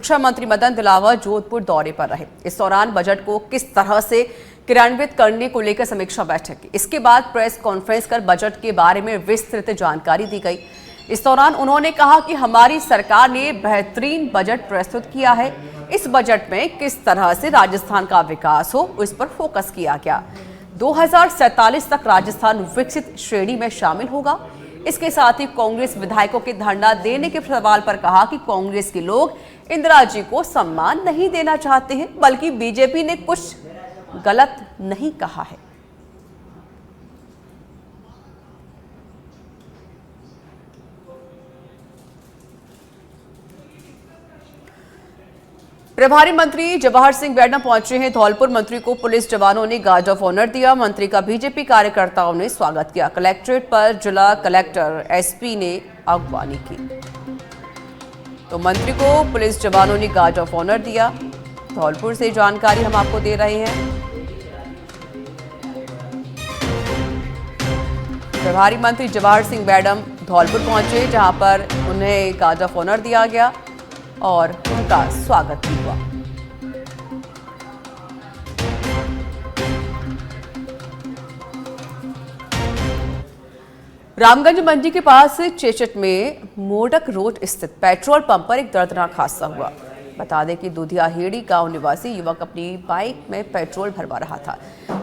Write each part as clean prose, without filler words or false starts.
शिक्षा मंत्री मदन दिलावर जोधपुर दौरे पर रहे। इस दौरान बजट को किस तरह से क्रियान्वित करने को लेकर समीक्षा बैठक की। इसके बाद प्रेस कॉन्फ्रेंस कर बजट के बारे में विस्तृत जानकारी दी गई। इस दौरान उन्होंने कहा कि हमारी सरकार ने बेहतरीन बजट प्रस्तुत किया है। इस बजट में किस तरह से राजस्थान का विकास हो, इस पर फोकस किया गया। 2047 तक राजस्थान विकसित श्रेणी में शामिल होगा। इसके साथ ही कांग्रेस विधायकों के धरना देने के सवाल पर कहा कि कांग्रेस के लोग इंदिरा जी को सम्मान नहीं देना चाहते हैं, बल्कि बीजेपी ने कुछ गलत नहीं कहा है। प्रभारी मंत्री जवाहर सिंह मैडम पहुंचे हैं धौलपुर। मंत्री को पुलिस जवानों ने गार्ड ऑफ ऑनर दिया। मंत्री का बीजेपी कार्यकर्ताओं ने स्वागत किया। कलेक्ट्रेट पर जिला कलेक्टर एसपी ने अगवानी की। तो मंत्री को पुलिस जवानों ने गार्ड ऑफ ऑनर दिया। धौलपुर से जानकारी हम आपको दे रहे हैं। प्रभारी मंत्री जवाहर सिंह मैडम धौलपुर पहुंचे, जहां पर उन्हें गार्ड ऑफ ऑनर दिया गया और उनका स्वागत भी हुआ। रामगंज मंडी के पास चेचट में मोडक रोड स्थित पेट्रोल पंप पर एक दर्दनाक हादसा हुआ। बता दें कि दुधियाहेड़ी गांव निवासी युवक अपनी बाइक में पेट्रोल भरवा रहा था।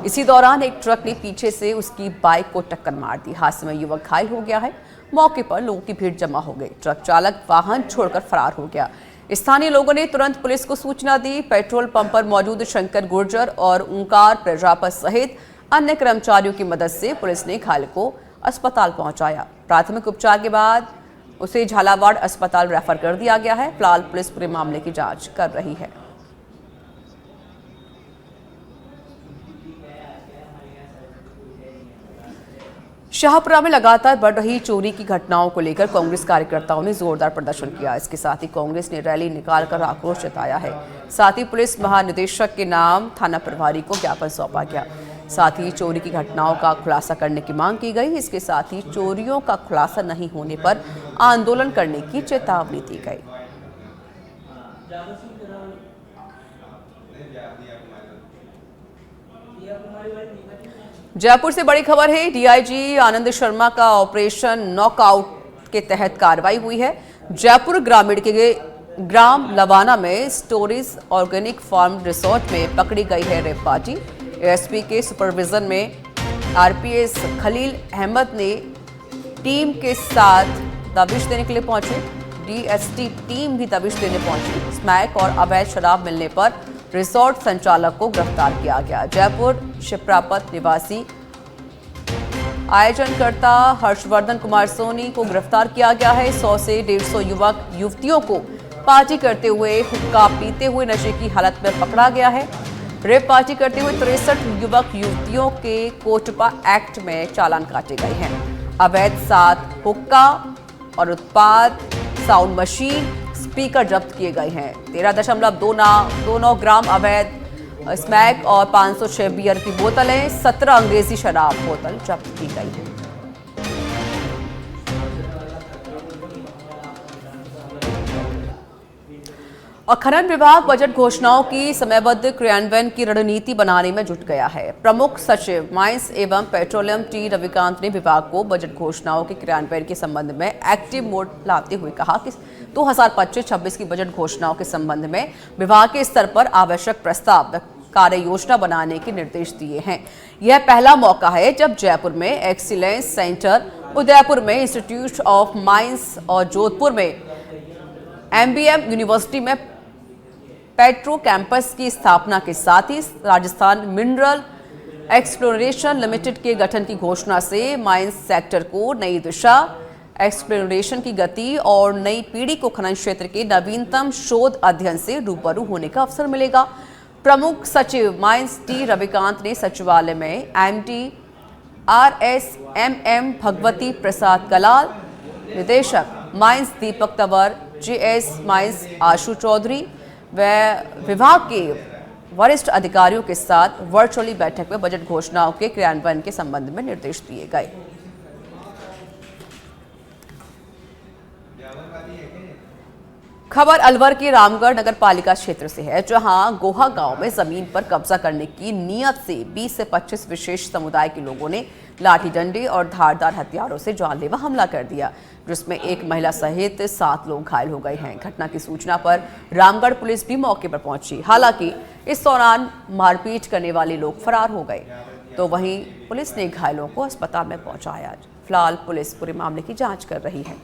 इसी दौरान एक ट्रक ने पीछे से उसकी बाइक को टक्कर मार दी। हादसे में युवक घायल हो गया है। मौके पर लोगों की भीड़ जमा हो गई। ट्रक चालक वाहन छोड़कर फरार हो गया। स्थानीय लोगों ने तुरंत पुलिस को सूचना दी। पेट्रोल पंप पर मौजूद शंकर गुर्जर और ओंकार प्रजापत सहित अन्य कर्मचारियों की मदद से पुलिस ने घायल को अस्पताल पहुंचाया। प्राथमिक उपचार के बाद उसे झालावाड़ अस्पताल रेफर कर दिया गया है। फिलहाल पुलिस पूरे मामले की जांच कर रही है। शाहपुरा में लगातार बढ़ रही चोरी की घटनाओं को लेकर कांग्रेस कार्यकर्ताओं ने जोरदार प्रदर्शन किया। इसके साथ ही कांग्रेस ने रैली निकालकर आक्रोश जताया है। साथ ही पुलिस महानिदेशक के नाम थाना प्रभारी को ज्ञापन सौंपा गया। साथ ही चोरी की घटनाओं का खुलासा करने की मांग की गई। इसके साथ ही चोरियों का खुलासा नहीं होने पर आंदोलन करने की चेतावनी दी गई। जयपुर से बड़ी खबर है। डीआईजी आनंद शर्मा का ऑपरेशन नॉकआउट के तहत कार्रवाई हुई है। जयपुर ग्रामीण के ग्राम लवाना में स्टोरीज ऑर्गेनिक फार्म रिसोर्ट में पकड़ी गई है रेप पार्टी। एएसपी के सुपरविजन में आरपीएस खलील अहमद ने टीम के साथ दबिश देने के लिए पहुंचे। डीएसटी टीम भी दबिश देने पहुंची। स्मैक और अवैध शराब मिलने पर रिसोर्ट संचालक को गिरफ्तार किया गया। जयपुर शिप्रापत निवासी आयोजनकर्ता हर्षवर्धन कुमार सोनी को गिरफ्तार किया गया है। 100 से 150 युवक युवतियों को पार्टी करते हुए हुक्का पीते हुए नशे की हालत में पकड़ा गया है। रेप पार्टी करते हुए 63 युवक युवतियों के कोटपा एक्ट में चालान काटे गए हैं। अवैध 7 हुक्का और उत्पाद, साउंड मशीन, स्पीकर जब्त किए गए हैं। 13.29 ग्राम अवैध स्मैक और 506 बियर की बोतलें, 17 अंग्रेजी शराब बोतल जब्त की गई है। और खनन विभाग बजट घोषणाओं की समयबद्ध क्रियान्वयन की रणनीति बनाने में जुट गया है। प्रमुख सचिव माइंस एवं पेट्रोलियम टी रविकांत ने विभाग को बजट घोषणाओं के क्रियान्वयन के संबंध में एक्टिव मोड लाते हुए कहा कि 2025-26 की बजट घोषणाओं के संबंध में विभाग के स्तर पर आवश्यक प्रस्ताव कार्य योजना बनाने के निर्देश दिए हैं। यह पहला मौका है जब जयपुर में एक्सीलेंस सेंटर, उदयपुर में इंस्टीट्यूट ऑफ माइंस और जोधपुर में एमबीएम यूनिवर्सिटी में पेट्रो कैंपस की स्थापना के साथ ही राजस्थान मिनरल एक्सप्लोरेशन लिमिटेड के गठन की घोषणा से माइंस सेक्टर को नई दिशा, एक्सप्लोरेशन की गति और नई पीढ़ी को खनन क्षेत्र के नवीनतम शोध अध्ययन से रूबरू होने का अवसर मिलेगा। प्रमुख सचिव माइंस टी रविकांत ने सचिवालय में एमडी RSMM भगवती प्रसाद कलाल, निदेशक माइंस दीपक तंवर, JS माइंस आशु चौधरी व विभाग के वरिष्ठ अधिकारियों के साथ वर्चुअली बैठक में बजट घोषणाओं के क्रियान्वयन के संबंध में निर्देश दिए गए। खबर अलवर के रामगढ़ नगर पालिका क्षेत्र से है, जहां गोहा गांव में जमीन पर कब्जा करने की नीयत से 20 से 25 विशेष समुदाय के लोगों ने लाठी डंडे और धारदार हथियारों से जानलेवा हमला कर दिया, जिसमें एक महिला सहित 7 लोग घायल हो गए हैं। घटना की सूचना पर रामगढ़ पुलिस भी मौके पर पहुंची। हालांकि इस दौरान मारपीट करने वाले लोग फरार हो गए, तो वहीं पुलिस ने घायलों को अस्पताल में पहुंचाया। फिलहाल पुलिस पूरे मामले की जाँच कर रही है।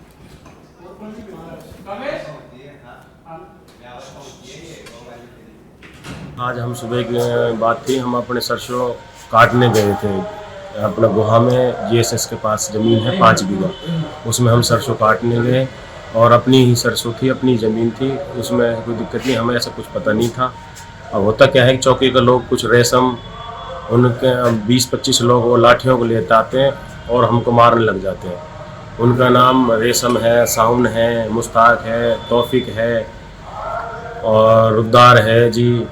आज हम सुबह की बात थी, हम अपने सरसों काटने गए थे। अपना गोहा में जीएसएस के पास ज़मीन है 5 बीघा, उसमें हम सरसों काटने गए और अपनी ही सरसों थी, अपनी ज़मीन थी, उसमें कोई दिक्कत नहीं, हमें ऐसा कुछ पता नहीं था। अब होता क्या है कि चौकी के लोग कुछ रेशम उनके 20-25 लोग वो लाठियों को लेते आते हैं और हमको मारने लग जाते हैं। उनका नाम रेशम है, साउन है, मुश्ताक है, तौफीक है और रुद्दार है जी।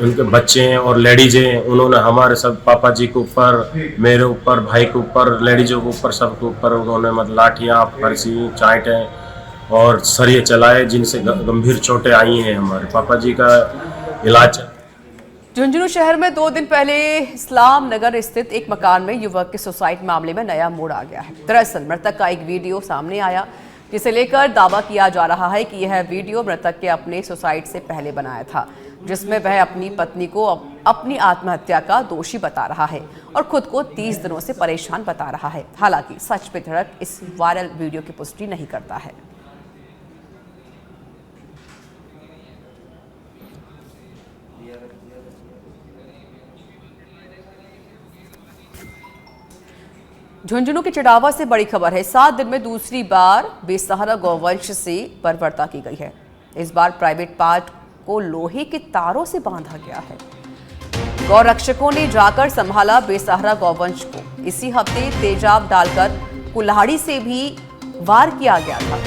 उनके बच्चे हैं और लेडीज हैं। उन्होंने हमारे सब पापा जी के ऊपर, मेरे ऊपर, भाई के ऊपर, लेडीजों के ऊपर, सबके ऊपर उन्होंने मतलब लाठियाँ, फरसी, चांटें और सरिये चलाए, जिनसे गंभीर चोटें आई हैं। हमारे पापा जी का इलाज झुंझुनू शहर में 2 दिन पहले इस्लाम नगर स्थित एक मकान में युवक के सुसाइड मामले में नया मोड़ आ गया है। दरअसल मृतक का एक वीडियो सामने आया, जिसे लेकर दावा किया जा रहा है कि यह वीडियो मृतक के अपने सुसाइड से पहले बनाया था, जिसमें वह अपनी पत्नी को अपनी आत्महत्या का दोषी बता रहा है और खुद को 30 दिनों से परेशान बता रहा है। हालांकि सच पे धड़क इस वायरल वीडियो की पुष्टि नहीं करता है। झुंझुनू के चढ़ावा से बड़ी खबर है। 7 दिन में दूसरी बार बेसहारा गौवंश से बर्बरता की गई है। इस बार प्राइवेट पार्ट को लोहे के तारों से बांधा गया है। गौरक्षकों ने जाकर संभाला बेसहारा गौवंश को। इसी हफ्ते तेजाब डालकर कुल्हाड़ी से भी वार किया गया था।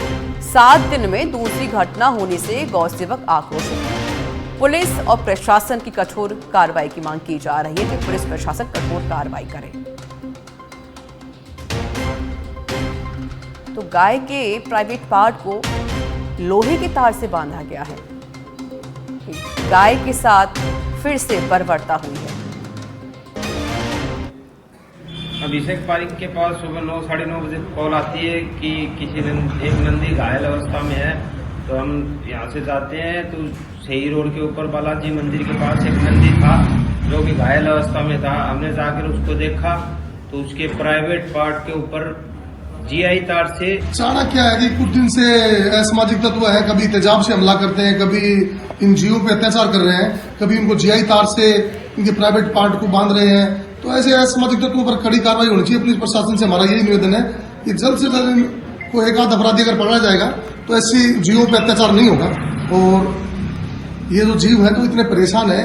7 दिन में दूसरी घटना होने से गौसेवक आक्रोशित हैं। पुलिस और प्रशासन की कठोर कार्रवाई की मांग की जा रही है कि पुलिस प्रशासन कठोर कार्रवाई करे। तो गाय के प्राइवेट पार्ट को लोहे के तार से बांधा गया है। गाय के साथ फिर से बर्बरता हुई है। अभिषेक पारिक के पास सुबह 9-9:30 बजे कॉल आती है कि एक नंदी घायल अवस्था में है। तो हम यहाँ से जाते हैं तो सही रोड के ऊपर बालाजी मंदिर के पास एक नंदी था जो कि घायल अवस्था में था। हमने जाकर उसको देखा तो उसके प्राइवेट पार्ट के ऊपर जीआई तार से चाणक्य है कि कुछ दिन से असामाजिक तत्व है, कभी तेजाब से हमला करते हैं, कभी इन जीवों पे अत्याचार कर रहे हैं, कभी इनको जीआई तार से इनके प्राइवेट पार्ट को बांध रहे हैं। तो ऐसे असामाजिक तत्वों पर कड़ी कार्रवाई होनी चाहिए। पुलिस प्रशासन से हमारा यही निवेदन है कि जल्द से जल्द इनको एक आध अपराधी अगर पकड़ा जाएगा तो ऐसी जीवों पे अत्याचार नहीं होगा। और ये जो जीव है तो इतने परेशान है,